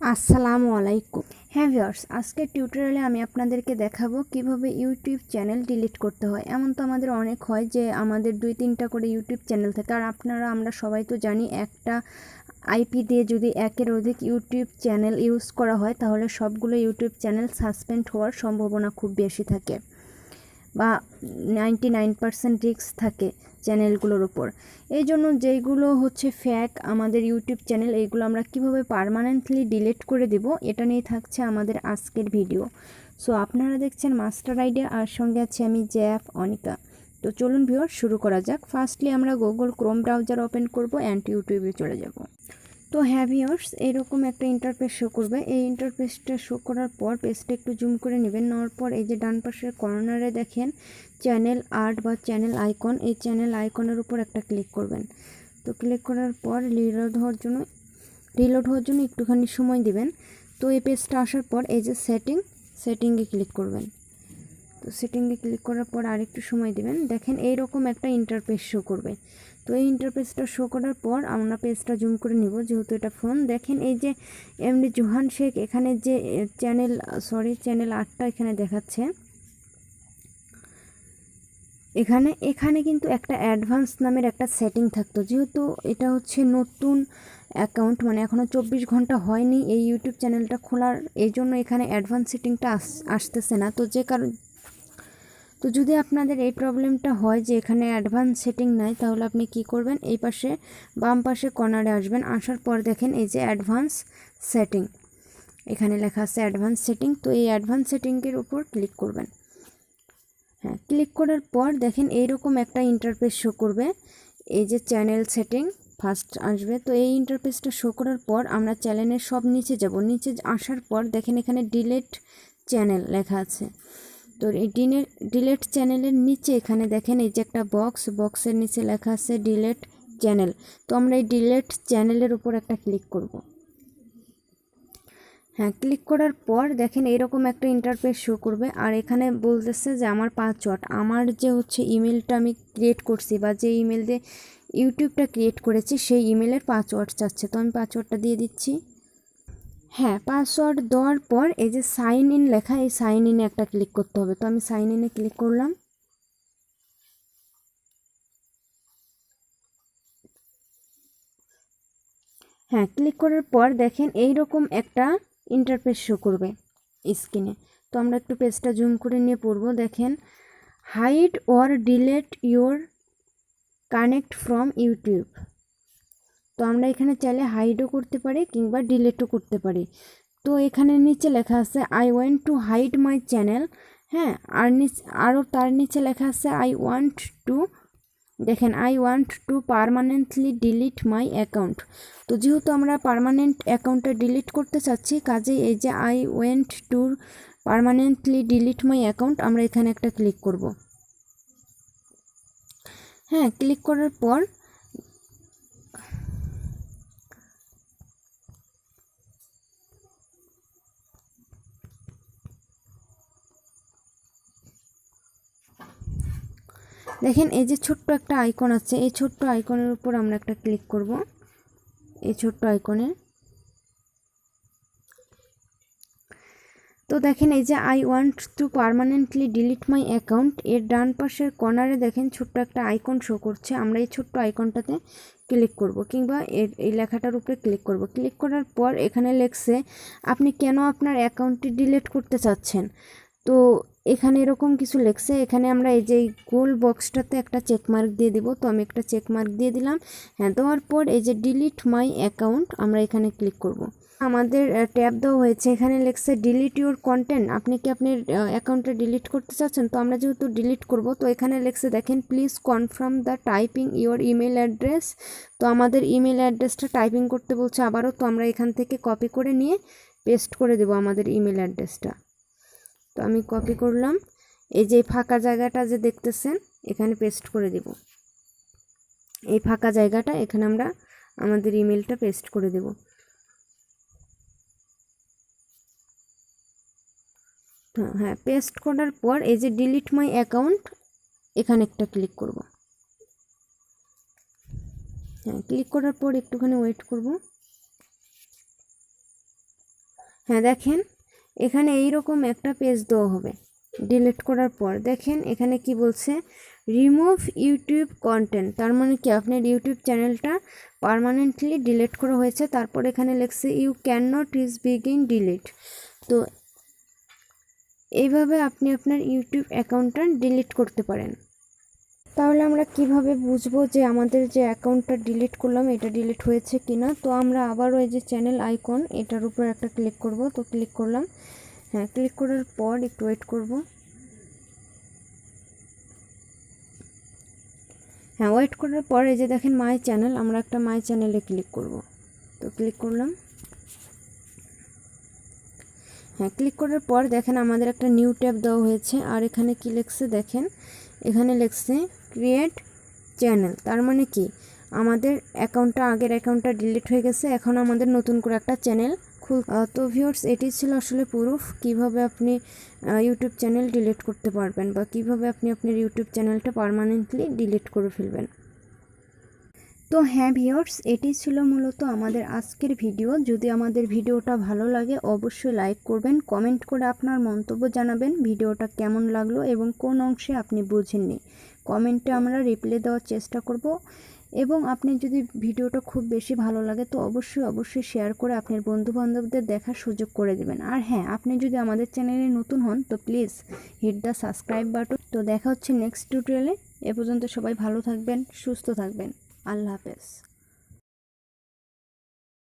আসসালামু আলাইকুম। হ্যাঁ ভিউয়ার্স, আজকের টিউটোরিয়ালে আমি আপনাদেরকে দেখাবো কিভাবে ইউটিউব চ্যানেল ডিলিট করতে হয়। এমন তো আমাদের অনেক হয় যে আমাদের 2-3টা করে ইউটিউব চ্যানেল থাকে, আর আমরা সবাই তো জানি একটা আইপি দিয়ে যদি একের অধিক ইউটিউব চ্যানেল ইউজ করা হয় তাহলে সবগুলো ইউটিউব চ্যানেল সাসপেন্ড হওয়ার সম্ভাবনা খুব বেশি থাকে বা 99% রিস্ক থাকে চ্যানেলগুলোর উপর। এই জন্য যেইগুলো হচ্ছে ফেক আমাদের ইউটিউব চ্যানেল, এইগুলো আমরা কিভাবে পার্মানেন্টলি ডিলিট করে দেব এটা নিয়ে থাকছে আমাদের আজকের ভিডিও। সো আপনারা দেখছেন মাস্টার আইডিয়া, আর সঙ্গে আছে আমি জ্যাফ অনিকা। তো চলুন ভিউয়ার শুরু করা যাক। ফার্স্টলি আমরা গুগল ক্রোম ব্রাউজার ওপেন করব অ্যান্ড ইউটিউবে চলে যাব। তো হ্যাঁ ভিউয়ার্স, এরকম একটা ইন্টারফেস শো করবে। এই ইন্টারফেসটা শো করার পর পেজটা একটু জুম করে নেবেন। নেওয়ার পর এই যে ডান পাশের কর্নারে দেখেন চ্যানেল আর্ট বা চ্যানেল আইকন, এই চ্যানেল আইকনের উপর একটা ক্লিক করবেন। তো ক্লিক করার পর রিলোড হওয়ার জন্য একটুখানি সময় দিবেন। তো এই পেজটা আসার পর এই যে সেটিংয়ে ক্লিক করবেন। তো সেটিংয়ে ক্লিক করার পর আরেকটু সময় দিবেন। দেখেন এইরকম একটা ইন্টারফেস শো করবে। তো এই ইন্টারফেসটা শো করার পর আমরা পেজটা জুম করে নিব, যেহেতু এটা ফোন। দেখেন এই যে এমনি জোহান শেখ এখানে যে চ্যানেল 8টা এখানে দেখাচ্ছে। এখানে কিন্তু একটা অ্যাডভান্স নামের একটা সেটিং থাকতো, যেহেতু এটা হচ্ছে নতুন অ্যাকাউন্ট, মানে এখনও 24 ঘন্টা হয়নি এই ইউটিউব চ্যানেলটা খোলার, এই জন্য এখানে অ্যাডভান্স সেটিংটা আসতেছে না। তো যদি আপনাদের এই প্রবলেমটা হয় যে এখানে অ্যাডভান্স সেটিং নাই, তাহলে আপনি কি করবেন, এই পাশে বাম পাশে কর্নারে আসবেন। আসার পর দেখেন এই যে অ্যাডভান্স সেটিং, এখানে লেখা আছে অ্যাডভান্স সেটিং। তো এই অ্যাডভান্স সেটিংয়ের উপর ক্লিক করবেন। হ্যাঁ, ক্লিক করার পর দেখেন এইরকম একটা ইন্টারফেস শো করবে। এই যে চ্যানেল সেটিং ফার্স্ট আসবে। তো এই ইন্টারফেসটা শো করার পর আমরা চ্যানেলের সব নিচে যাব। নিচে আসার পর দেখেন এখানে ডিলিট চ্যানেল লেখা আছে। তো এই ডিলিট চ্যানেলের নিচে এখানে দেখেন এই যে একটা বক্সের নিচে লেখা আছে ডিলিট চ্যানেল। তো আমরা এই ডিলিট চ্যানেলের উপর একটা ক্লিক করব। হ্যাঁ, ক্লিক করার পর দেখেন এরকম একটা ইন্টারফেস শো করবে। আর এখানে বলতেছে যে আমার পাসওয়ার্ড, আমার যে হচ্ছে ইমেলটা আমি ক্রিয়েট করছি বা যে ইমেল দিয়ে ইউটিউবটা ক্রিয়েট করেছি সেই ইমেলের পাসওয়ার্ড চাচ্ছে। তো আমি পাসওয়ার্ডটা দিয়ে দিচ্ছি। হ্যাঁ, পাসওয়ার্ড দেওয়ার পর এই যে সাইন ইন লেখা, এই সাইন ইনে একটা ক্লিক করতে হবে। তো আমি সাইন ইনে ক্লিক করলাম। হ্যাঁ, ক্লিক করার পর দেখেন এইরকম একটা ইন্টারফেস শো করবে স্ক্রিনে। তো আমরা একটু পেজটা জুম করে নিয়ে পড়ব। দেখেন hide or delete your connect from YouTube. তো আমরা এখানে চাইলে হাইডও করতে পারি কিংবা ডিলেটও করতে পারি। তো এখানে নিচে লেখা আছে I want to hide my channel. হ্যাঁ, আরও তার নিচে লেখা আছে I want to permanently delete my account. তো যেহেতু আমরা পার্মানেন্ট অ্যাকাউন্টটা ডিলিট করতে চাচ্ছি, কাজেই এই যে I want to permanently delete my account আমরা এখানে একটা ক্লিক করব। হ্যাঁ, ক্লিক করার পর দেখেন এই যে ছোট্ট একটা আইকন আছে, এই ছোট্ট আইকনের উপর আমরা একটা ক্লিক করব। এই ছোট্ট আইকনে তো দেখেন এই যে I want to permanently delete my account, এর ডান পাশের কর্নারে দেখেন ছোট্ট একটা আইকন শো করছে। আমরা এই ছোট্ট আইকনটাতে ক্লিক করব কিংবা এই লেখাটার উপরে ক্লিক করব। ক্লিক করার পর এখানে লেখছে আপনি কেন আপনার অ্যাকাউন্টটি ডিলিট করতে চাচ্ছেন। তো এখানে এরকম কিছু লেখছে। এখানে আমরা এই যে গোল বক্সটাতে একটা চেকমার্ক দিয়ে দিব। তো আমি একটা চেকমার্ক দিয়ে দিলাম। হ্যাঁ, দেওয়ার পর এই যে ডিলিট মাই অ্যাকাউন্ট আমরা এখানে ক্লিক করব। আমাদের ট্যাব দেওয়া হয়েছে, এখানে লেখছে ডিলিট ইউর কন্টেন্ট। আপনি কি আপনার অ্যাকাউন্টটা ডিলিট করতে চাচ্ছেন? তো আমরা যেহেতু ডিলিট করব, তো এখানে লেখছে দেখেন please confirm the typing your email address. তো আমাদের ইমেল অ্যাড্রেসটা টাইপিং করতে বলছে আবারও। তো আমরা এখান থেকে কপি করে নিয়ে পেস্ট করে দেব আমাদের ইমেল অ্যাড্রেসটা। তো আমি কপি করলাম, এই যে ফাঁকা জায়গাটা যে দেখতেছেন এখানে পেস্ট করে দেব। এই ফাঁকা জায়গাটা এখানে আমরা আমাদের ইমেলটা পেস্ট করে দেব। হ্যাঁ, পেস্ট করার পর এই যে ডিলিট মাই অ্যাকাউন্ট এখানে একটা ক্লিক করব। হ্যাঁ, ক্লিক করার পর একটুখানি ওয়েট করব। হ্যাঁ দেখেন এখানে এইরকম একটা পেজ দেওয়া হবে। ডিলিট করার পর দেখেন এখানে কি বলছে, রিমুভ ইউটিউব কন্টেন্ট। তার মানে কি আপনার ইউটিউব চ্যানেলটা পার্মানেন্টলি ডিলিট করা হয়েছে। তারপর এখানে লেখছে you can not is begin delete. তো এইভাবে আপনি আপনার ইউটিউব অ্যাকাউন্টটা ডিলিট করতে পারেন। তাহলে আমরা কিভাবে বুঝবো যে আমাদের যে অ্যাকাউন্টটা ডিলিট করলাম এটা ডিলিট হয়েছে কিনা? তো আমরা আবারও এই যে চ্যানেল আইকন এটার উপর একটা ক্লিক করব। তো ক্লিক করলাম। হ্যাঁ, ক্লিক করার পর একটু ওয়েট করব। হ্যাঁ, ওয়েট করার পর এই যে দেখেন মাই চ্যানেল, আমরা একটা মাই চ্যানেলে ক্লিক করব। তো ক্লিক করলাম। হ্যাঁ, ক্লিক করার পর দেখেন আমাদের একটা নিউ ট্যাব দেওয়া হয়েছে। আর এখানে কি লেখছে দেখেন, এখানে লেখছে ক্রিয়েট চ্যানেল। তার মানে কি আমাদের অ্যাকাউন্টটা, আগের অ্যাকাউন্টটা ডিলিট হয়ে গেছে, এখন আমাদের নতুন করে একটা চ্যানেল খুল। তো ভিউয়ার্স, এটি ছিল আসলে প্রুফ কিভাবে আপনি ইউটিউব চ্যানেল ডিলিট করতে পারবেন বা কিভাবে আপনি আপনার ইউটিউব চ্যানেলটা পার্মানেন্টলি ডিলিট করে ফেলবেন। তো হ্যাঁ ভিউয়ার্স, এটি ছিল মূলত আমাদের আজকের ভিডিও। যদি আমাদের ভিডিওটা ভালো লাগে অবশ্যই লাইক করবেন, কমেন্ট করে আপনার মন্তব্য জানাবেন ভিডিওটা কেমন লাগলো এবং কোন অংশে আপনি বুঝেননি। কমেন্টে আমরা রিপ্লাই দেওয়ার চেষ্টা করব। এবং আপনি যদি ভিডিওটা খুব বেশি ভালো লাগে তো অবশ্যই শেয়ার করে আপনার বন্ধুবান্ধবদের দেখার সুযোগ করে দেবেন। আর হ্যাঁ, আপনি যদি আমাদের চ্যানেলে নতুন হন তো please hit the subscribe button. তো দেখা হচ্ছে নেক্সট টিউটোরিয়ালে। এ পর্যন্ত সবাই ভালো থাকবেন, সুস্থ থাকবেন। আল্লাহ হাফেজ।